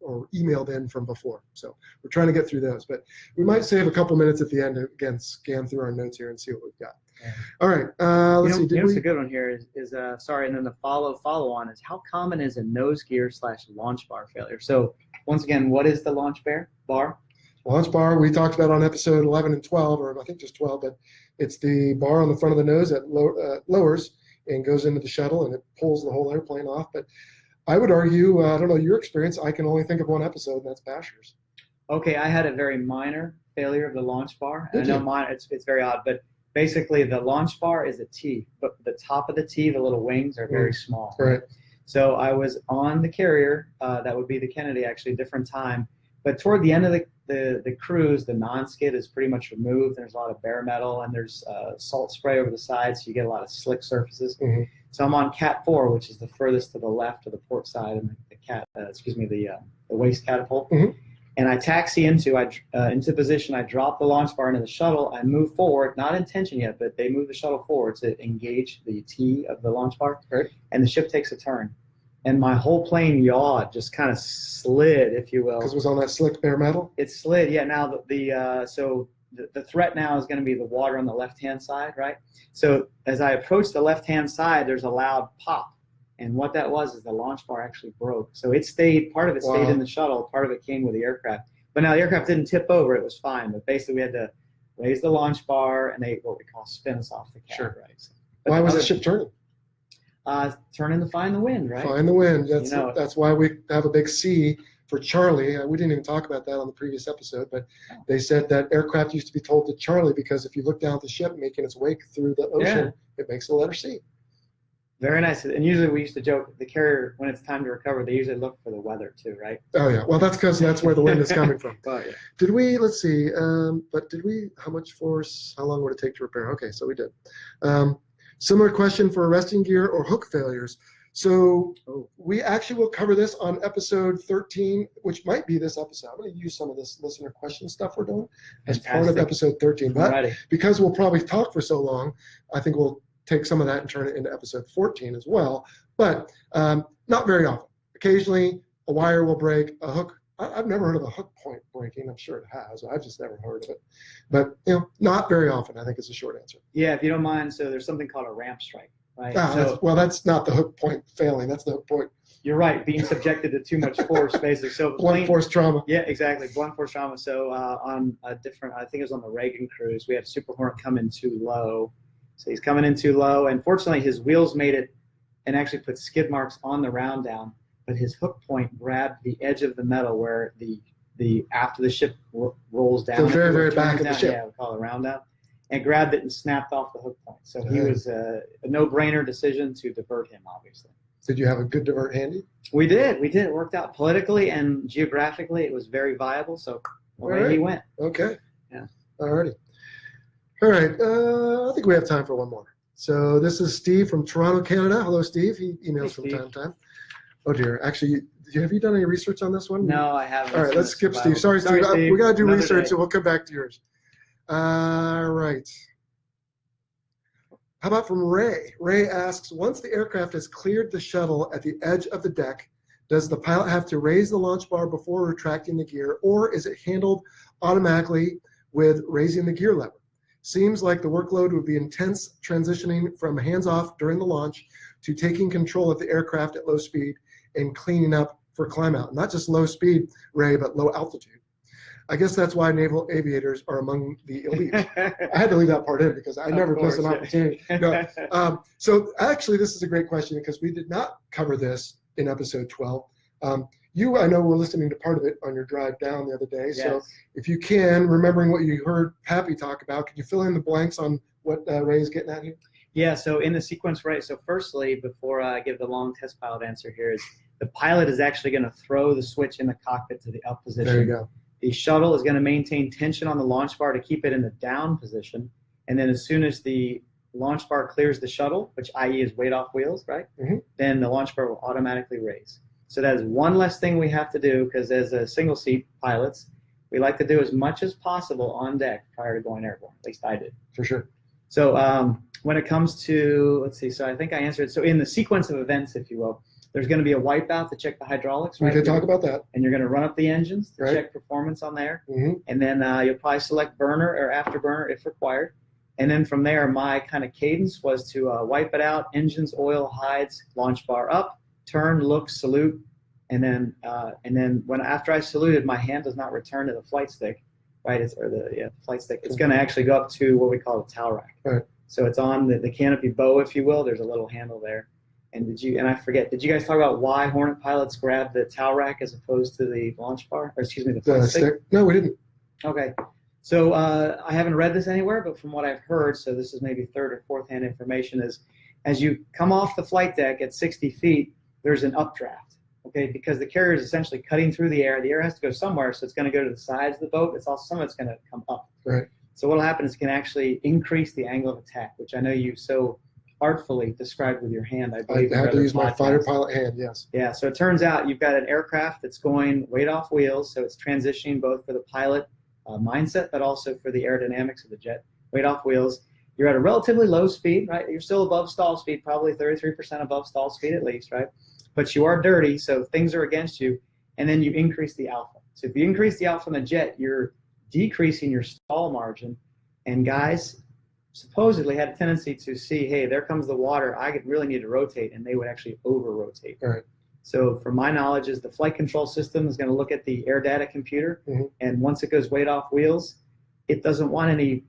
or emailed in from before. So we're trying to get through those, but we might save a couple minutes at the end to, again, scan through our notes here and see what we've got. Yeah. All right, let's see. What's a good one here is sorry, and then the follow on is how common is a nose gear / launch bar failure? So once again, what is the launch bar? Launch bar, we talked about on episode 11 and 12, or I think just 12, but it's the bar on the front of the nose that lowers and goes into the shuttle, and it pulls the whole airplane off. But I would argue, I don't know your experience, I can only think of one episode, and that's Basher's. Okay, I had a very minor failure of the launch bar. Did I know it's very odd, but basically the launch bar is a T, but the top of the T, the little wings are very small. Right. So I was on the carrier, that would be the Kennedy, actually, different time. But toward the end of the cruise, the non-skid is pretty much removed. There's a lot of bare metal, and there's salt spray over the sides, so you get a lot of slick surfaces. Mm-hmm. So I'm on Cat 4, which is the furthest to the left of the port side, and the waist catapult. Mm-hmm. And I taxi into position. I drop the launch bar into the shuttle. I move forward, not in tension yet, but they move the shuttle forward to engage the T of the launch bar. Right. And the ship takes a turn. And my whole plane yawed, just kind of slid, if you will. Because it was on that slick bare metal? It slid, yeah. Now, the threat now is going to be the water on the left-hand side, right? So as I approach the left-hand side, there's a loud pop. And what that was is the launch bar actually broke. So part of it stayed in the shuttle, part of it came with the aircraft. But now the aircraft didn't tip over, it was fine. But basically we had to raise the launch bar, and they, what we call, spin us off the cab, Sure. right? So, why was the ship turning? Turning to find the wind, right? Find the wind. That's why we have a big C for Charlie. We didn't even talk about that on the previous episode, but they said that aircraft used to be told to Charlie because if you look down at the ship making its wake through the ocean, it makes the letter C. Very nice. And usually we used to joke, the carrier, when it's time to recover, they usually look for the weather too, right? Oh, yeah. Well, that's because that's where the wind is coming from. Oh, yeah. Did we, let's see, how much force, how long would it take to repair? Okay, so we did. Similar question for arresting gear or hook failures. So we actually will cover this on episode 13, which might be this episode. I'm going to use some of this listener question stuff we're doing as part of episode 13. But because we'll probably talk for so long, I think we'll take some of that and turn it into episode 14 as well. But not very often. Occasionally, a wire will break, a hook. I've never heard of a hook point breaking. I'm sure it has. I've just never heard of it. But, not very often, I think is the short answer. Yeah, if you don't mind. So there's something called a ramp strike, right? That's not the hook point failing. That's the hook point. You're right, being subjected to too much force, basically. So blunt force trauma. Yeah, exactly, blunt force trauma. So on a different, I think it was on the Reagan cruise, we had a Super Hornet come in too low. So he's coming in too low, and fortunately his wheels made it and actually put skid marks on the round down. But his hook point grabbed the edge of the metal where the after the ship rolls down. The very, very back of the ship. Yeah, we call it a round down. And grabbed it and snapped off the hook point. So he was a no-brainer decision to divert him, obviously. Did you have a good divert handy? We did. It worked out politically and geographically. It was very viable, so away he went. Okay. Yeah. All righty. All right. I think we have time for one more. So this is Steve from Toronto, Canada. Hello, Steve. He emails from time to time. Oh, dear. Actually, have you done any research on this one? No, I haven't. All right, let's skip Steve. Sorry, Steve. We got to do research, and we'll come back to yours. All right. How about from Ray? Ray asks, once the aircraft has cleared the shuttle at the edge of the deck, does the pilot have to raise the launch bar before retracting the gear, or is it handled automatically with raising the gear lever? Seems like the workload would be intense transitioning from hands-off during the launch to taking control of the aircraft at low speed and cleaning up for climb out. Not just low speed, Ray, but low altitude. I guess that's why naval aviators are among the elite. I had to leave that part in because I never miss an opportunity. No. So actually, this is a great question because we did not cover this in episode 12. You, I know, were listening to part of it on your drive down the other day. Yes. So if you can, remembering what you heard Pappy talk about, could you fill in the blanks on what Ray is getting at here? Yeah, so in the sequence, right, so firstly, before I give the long test pilot answer here, is the pilot is actually going to throw the switch in the cockpit to the up position. There you go. The shuttle is going to maintain tension on the launch bar to keep it in the down position. And then as soon as the launch bar clears the shuttle, which i.e. is weight off wheels, right, then the launch bar will automatically raise. So that is one less thing we have to do because as a single seat pilots, we like to do as much as possible on deck prior to going airborne. At least I did. For sure. So when it comes to, let's see, so I think I answered. So in the sequence of events, if you will, There's going to be a wipeout to check the hydraulics. We right? did talk about that. And you're going to run up the engines to Right. check performance on there. Mm-hmm. And then you'll probably select burner or afterburner if required. And then from there, my kind of cadence was to wipe it out, engines, oil, hides, launch bar up, turn, look, salute. And then after I saluted, my hand does not return to the flight stick, right? The flight stick. It's going to actually go up to what we call the tail rack. Right. So it's on the canopy bow, if you will. There's a little handle there. And I forget, did you guys talk about why Hornet pilots grab the tail rack as opposed to the launch bar? Or excuse me, the flight stick? No, we didn't. Okay. So I haven't read this anywhere, but from what I've heard, so this is maybe third or fourth hand information, is as you come off the flight deck at 60 feet, there's an updraft, okay? Because the carrier is essentially cutting through the air. The air has to go somewhere, so it's going to go to the sides of the boat. Some of it's going to come up. Right. So what will happen is it can actually increase the angle of attack, which I know you so artfully described with your hand. I believe I had to use my fighter pilot hand, yes. Yeah, so it turns out you've got an aircraft that's going weight off wheels, so it's transitioning both for the pilot mindset, but also for the aerodynamics of the jet, weight off wheels. You're at a relatively low speed, right? You're still above stall speed, probably 33% above stall speed at least, right? But you are dirty, so things are against you, and then you increase the alpha. So if you increase the alpha in the jet, you're decreasing your stall margin, and guys supposedly had a tendency to see, hey, there comes the water, I really need to rotate, and they would actually over-rotate. Right. So from my knowledge is the flight control system is going to look at the air data computer, and once it goes weight off wheels, it doesn't want any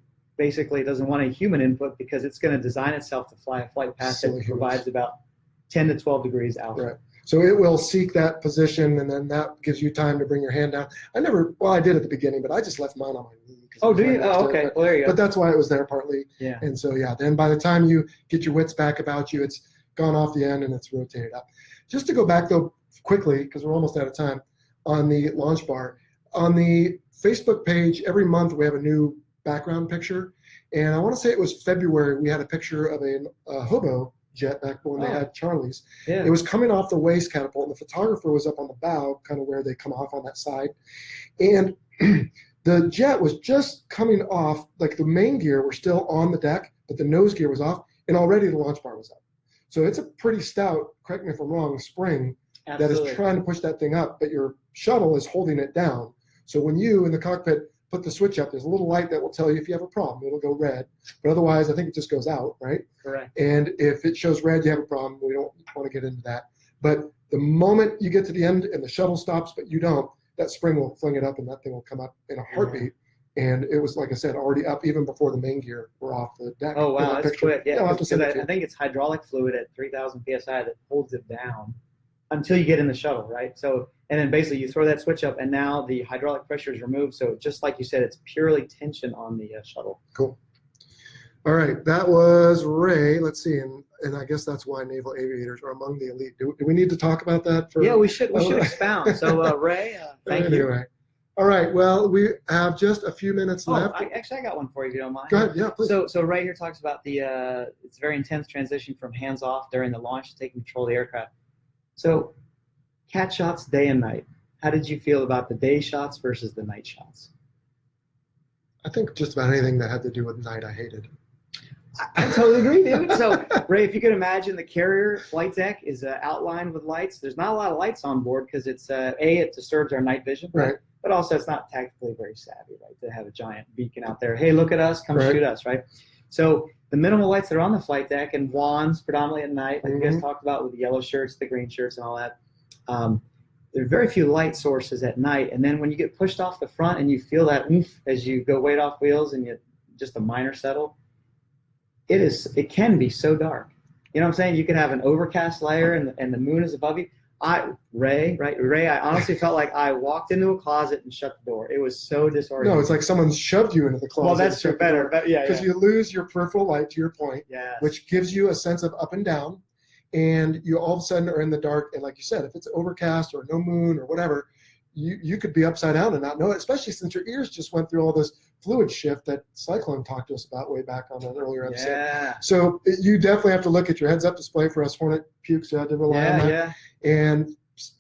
human input because it's going to design itself to fly a flight path that provides about 10 to 12 degrees alpha. Right. So it will seek that position, and then that gives you time to bring your hand down. I did at the beginning, but I just left mine on my knee. Oh, do you? Oh, okay. Well, there you go. But that's why it was there partly. Yeah. And so, then by the time you get your wits back about you, it's gone off the end and it's rotated up. Just to go back, though, quickly, because we're almost out of time, on the launch bar. On the Facebook page, every month we have a new background picture. And I want to say it was February, we had a picture of a hobo jet back when they had Charlies. Yeah. It was coming off the waist catapult, and the photographer was up on the bow, kind of where they come off on that side. And the jet was just coming off, like the main gear were still on the deck, but the nose gear was off, and already the launch bar was up. So it's a pretty stout, correct me if I'm wrong, spring that is trying to push that thing up, but your shuttle is holding it down. So when you in the cockpit put the switch up, there's a little light that will tell you if you have a problem. It'll go red, but otherwise I think it just goes out, right? Correct. And if it shows red, you have a problem. We don't want to get into that. But the moment you get to the end and the shuttle stops, but you don't, that spring will fling it up and that thing will come up in a heartbeat. And it was, like I said, already up even before the main gear were off the deck. Oh, wow, that's quick. Yeah, I think it's hydraulic fluid at 3,000 PSI that holds it down until you get in the shuttle, right? So, and then basically you throw that switch up and now the hydraulic pressure is removed. So just like you said, it's purely tension on the shuttle. Cool. All right, that was Ray. Let's see, and I guess that's why naval aviators are among the elite. Do we need to talk about that? Yeah, we should expound. So Ray, thank you. All right, well, we have just a few minutes left. I got one for you if you don't mind. Go ahead, yeah, please. So Ray here talks about it's a very intense transition from hands off during the launch to taking control of the aircraft. So cat shots day and night. How did you feel about the day shots versus the night shots? I think just about anything that had to do with night I hated. I totally agree, dude. So, Ray, if you could imagine the carrier flight deck is outlined with lights. There's not a lot of lights on board because it's, it disturbs our night vision. Right. But also it's not tactically very savvy, right, to have a giant beacon out there. Hey, look at us, come shoot us, right? So the minimal lights that are on the flight deck and wands predominantly at night, like you guys talked about with the yellow shirts, the green shirts and all that, there are very few light sources at night. And then when you get pushed off the front and you feel that oomph as you go weight off wheels and you just a minor settle, it can be so dark. You know what I'm saying? You can have an overcast layer and the moon is above you. Ray, I honestly felt like I walked into a closet and shut the door. It was so disorienting. No, it's like someone shoved you into the closet. Well, that's better. Because you lose your peripheral light, to your point, which gives you a sense of up and down, and you all of a sudden are in the dark. And like you said, if it's overcast or no moon or whatever, you could be upside down and not know it, especially since your ears just went through all this fluid shift that Cyclone talked to us about way back on an earlier episode. Yeah. So you definitely have to look at your heads-up display for us Hornet pukes. You had to rely on that. And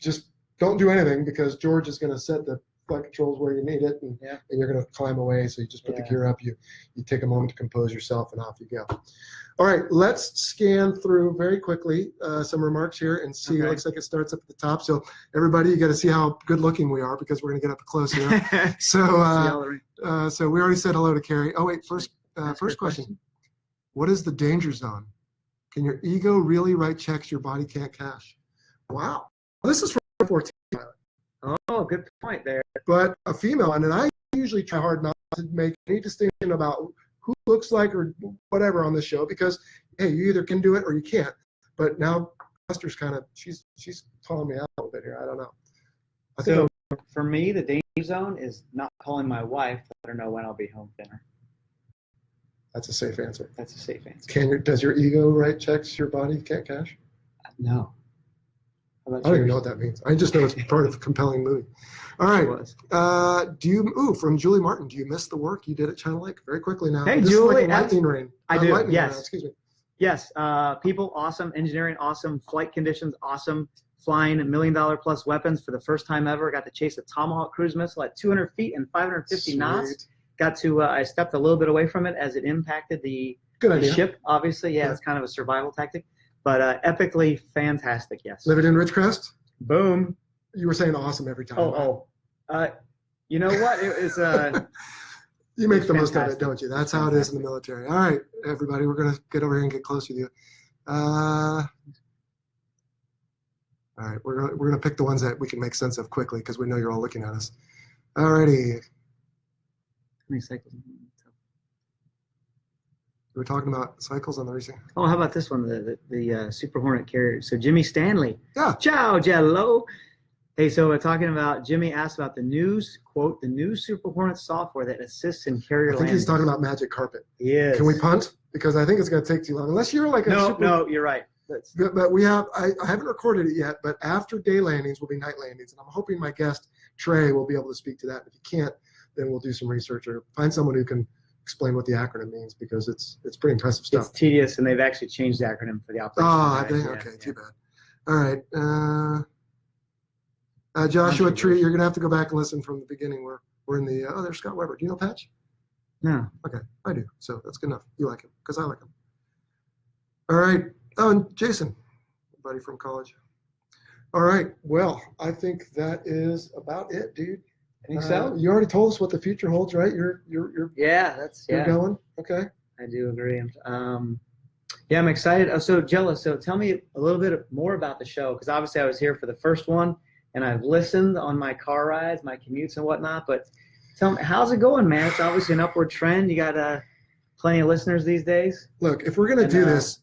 just don't do anything because George is going to set the flight controls where you need it, and you're going to climb away. So you just put the gear up, you take a moment to compose yourself, and off you go. All right, let's scan through very quickly some remarks here and see. It looks like it starts up at the top. So everybody, you got to see how good looking we are because we're going to get up close here. So we already said hello to Carrie. Oh wait, first question. What is the danger zone? Can your ego really write checks your body can't cash? Wow. Well, this is from 14. Oh, good point there. But a female, and I usually try hard not to make any distinction about who looks like or whatever on this show because, hey, you either can do it or you can't. But now Buster's kind of, she's calling me out a little bit here. I don't know. I think for me, the danger zone is not calling my wife to let her know when I'll be home for dinner. That's a safe answer. That's a safe answer. Does your ego write checks your body can't cash? No. I don't even know what that means. I just know it's part of a compelling movie. All right. From Julie Martin, do you miss the work you did at Channel Lake? Very quickly now. Hey, this Julie. Is like lightning rain. I do, lightning yes. Rain, excuse me. Yes. People, awesome. Engineering, awesome. Flight conditions, awesome. Flying $1 million plus weapons for the first time ever. Got to chase a Tomahawk cruise missile at 200 feet and 550 knots. Got to, I stepped a little bit away from it as it impacted the ship, obviously. Yeah, it's kind of a survival tactic. But epically fantastic, yes. Living in Ridgecrest? Boom. You were saying awesome every time. You know what? It was. You make the most of it, don't you? That's how it is in the military. All right, everybody, we're going to get over here and get close with you. All right, we're going to pick the ones that we can make sense of quickly because we know you're all looking at us. All righty. How many cycles? We were talking about cycles on the racing. Oh, how about this one? The Super Hornet carrier. So Jimmy Stanley. Yeah. Ciao, Jello. Hey, so we're talking about, Jimmy asked about the news, quote, the new Super Hornet software that assists in carrier landings. I think he's talking about Magic Carpet. Yes. Can we punt? Because I think it's going to take too long. Unless you're like a No, you're right. But we have, I haven't recorded it yet, but after day landings will be night landings. And I'm hoping my guest, Trey, will be able to speak to that. If he can't, then we'll do some research or find someone who can explain what the acronym means because it's pretty impressive stuff. It's tedious, and they've actually changed the acronym for the operation. I think, okay, too bad. All right. Joshua Tree, you're going to have to go back and listen from the beginning. We're in the, there's Scott Weber. Do you know Patch? No. Okay, I do. So that's good enough. You like him because I like him. All right. Oh, and Jason, buddy from college. All right. Well, I think that is about it, dude. Think so? You already told us what the future holds, right? You're going. Okay. I do agree. I'm excited. So Jello, so tell me a little bit more about the show because obviously I was here for the first one and I've listened on my car rides, my commutes and whatnot. But tell me, how's it going, man? It's obviously an upward trend. You got plenty of listeners these days. Look, if we're gonna do this,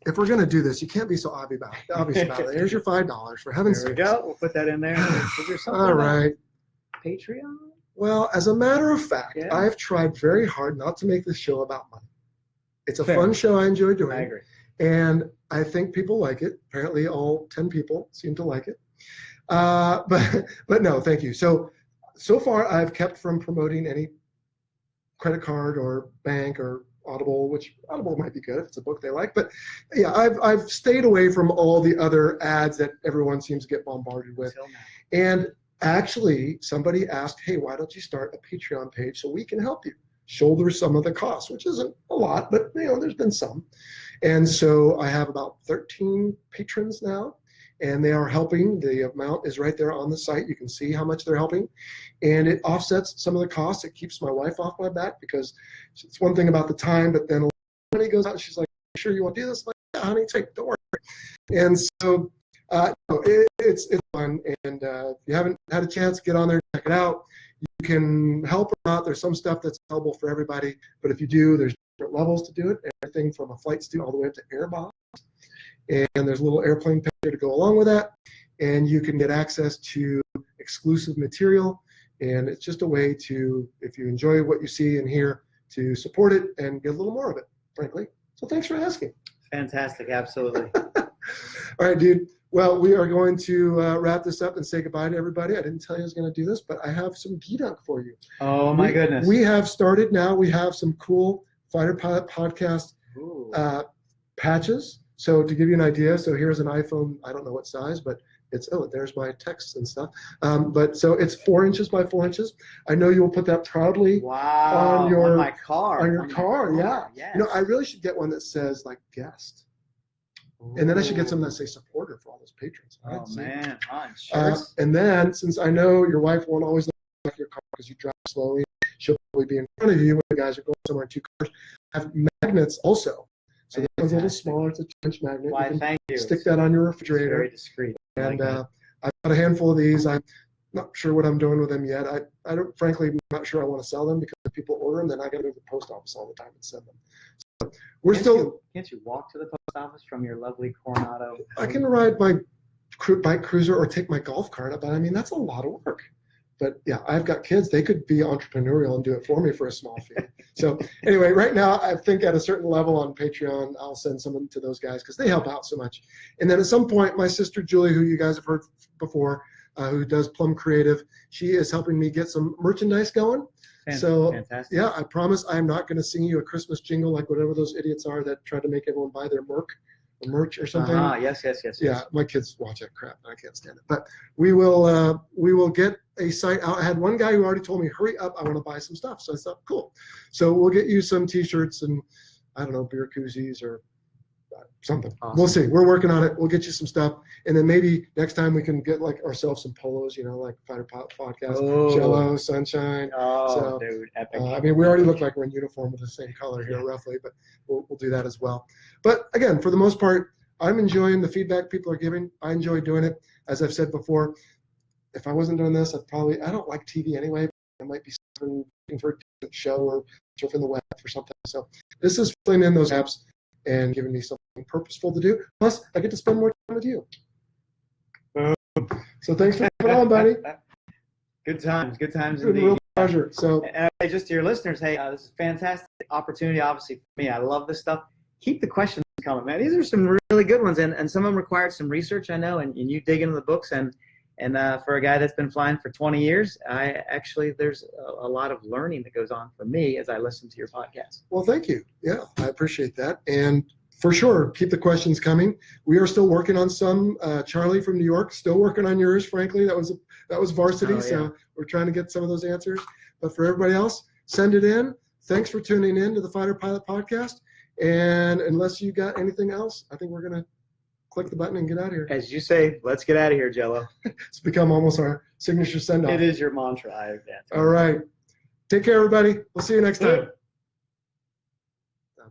you can't be so obvious about it. Here's your $5 for heaven's sake. There we go. We'll put that in there. Is there something all right. Patreon? Well, as a matter of fact, I've tried very hard not to make this show about money. It's a fun show I enjoy doing. I agree. And I think people like it. Apparently all 10 people seem to like it. But no, thank you. So far I've kept from promoting any credit card or bank or Audible, which Audible might be good if it's a book they like. But yeah, I've stayed away from all the other ads that everyone seems to get bombarded with. And actually, somebody asked, hey, why don't you start a Patreon page so we can help you shoulder some of the costs, which isn't a lot, but there's been some. And so I have about 13 patrons now, and they are helping. The amount is right there on the site. You can see how much they're helping. And it offsets some of the costs. It keeps my wife off my back because it's one thing about the time, but then when he goes out, she's like, sure you want to do this? I'm like, yeah, honey, don't worry. And so it's fun, and if you haven't had a chance, get on there and check it out. You can help or not. There's some stuff that's available for everybody, but if you do, there's different levels to do it. Everything from a flight student all the way up to airboss, and there's a little airplane picture to go along with that, and you can get access to exclusive material, and it's just a way to, if you enjoy what you see and hear, to support it and get a little more of it, frankly. So thanks for asking. Fantastic, absolutely. All right, dude. Well, we are going to wrap this up and say goodbye to everybody. I didn't tell you I was going to do this, but I have some G-Dunk for you. Oh, my goodness. We have started now. We have some cool Fighter Pilot Podcast patches. So to give you an idea, so here's an iPhone, I don't know what size, but it's, oh, there's my text and stuff. But so it's 4 inches by 4 inches. I know you'll put that proudly Wow. on my car. On your car, yeah. Yes. You know, I really should get one that says like guest. And then I should get some that say supporter for all those patrons. Oh, right? man. On shirts. And then, since I know your wife won't always look at your car because you drive slowly, she'll probably be in front of you when the guys are going somewhere in 2 cars. Have magnets also. So that one's a little smaller. It's a 2-inch magnet. Why, thank you. Stick that on your It's refrigerator. very discreet. And I've got a handful of these. I'm not sure what I'm doing with them yet. I don't, frankly, I'm not sure I want to sell them because if people order them, then I got to go to the post office all the time and send them. So we're Can't you walk to the post office from your lovely Coronado? I can ride my bike cruiser or take my golf cart, but I mean, that's a lot of work. But yeah, I've got kids. They could be entrepreneurial and do it for me for a small fee. So anyway, right now, I think at a certain level on Patreon, I'll send some to those guys because they help out so much. And then at some point, my sister Julie, who you guys have heard before, who does Plum Creative, she is helping me get some merchandise going. So Fantastic. yeah, I promise I'm not going to sing you a Christmas jingle like whatever those idiots are that try to make everyone buy their merch or something. Yes. Yeah, my kids watch that crap. I can't stand it. But we will get a site out. I had one guy who already told me, hurry up, I want to buy some stuff. So I thought, cool. So we'll get you some T-shirts and, I don't know, beer koozies or something. Awesome. We'll see. We're working on it. We'll get you some stuff. And then maybe next time we can get like ourselves some polos, you know, like Fighter Podcast, Jello, Sunshine. Oh, So, dude, epic. I mean, we already look like we're in uniform with the same color here, roughly, but we'll do that as well. But again, for the most part, I'm enjoying the feedback people are giving. I enjoy doing it. As I've said before, if I wasn't doing this, I don't like TV anyway. I might be looking for a different show or surfing the web for something. So this is filling in those apps and giving me something purposeful to do. Plus, I get to spend more time with you. So thanks for coming on, buddy. Good times It's indeed. been a real pleasure. So And just to your listeners, hey, this is a fantastic opportunity, obviously, for me. I love this stuff. Keep the questions coming, man. These are some really good ones, and some of them required some research, I know, and you dig into the books. And for a guy that's been flying for 20 years, there's a lot of learning that goes on for me as I listen to your podcast. well, thank you. Yeah, I appreciate that. And for sure, keep the questions coming. We are still working on some. Charlie from New York, still working on yours, frankly. That was varsity, Oh, yeah. so we're trying to get some of those answers. But for everybody else, send it in. Thanks for tuning in to the Fighter Pilot Podcast. And unless you got anything else, I think we're going to click the button and get out of here. As you say, let's get out of here, Jello. It's become almost our signature send-off. It is your mantra. All right. Take care, everybody. We'll see you next time.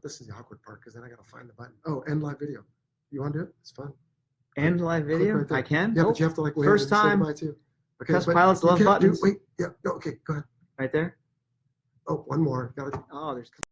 This is the awkward part because then I got to find the button. Oh, end live video. You want to do it? It's fun. End live Click video? right there. I can? Yeah, but you have to like wait First and say time. goodbye too. Okay, Test but pilots you love can't buttons. wait. Yeah. No, okay. Go ahead. Right there? Oh, one more. Got to. Oh, there's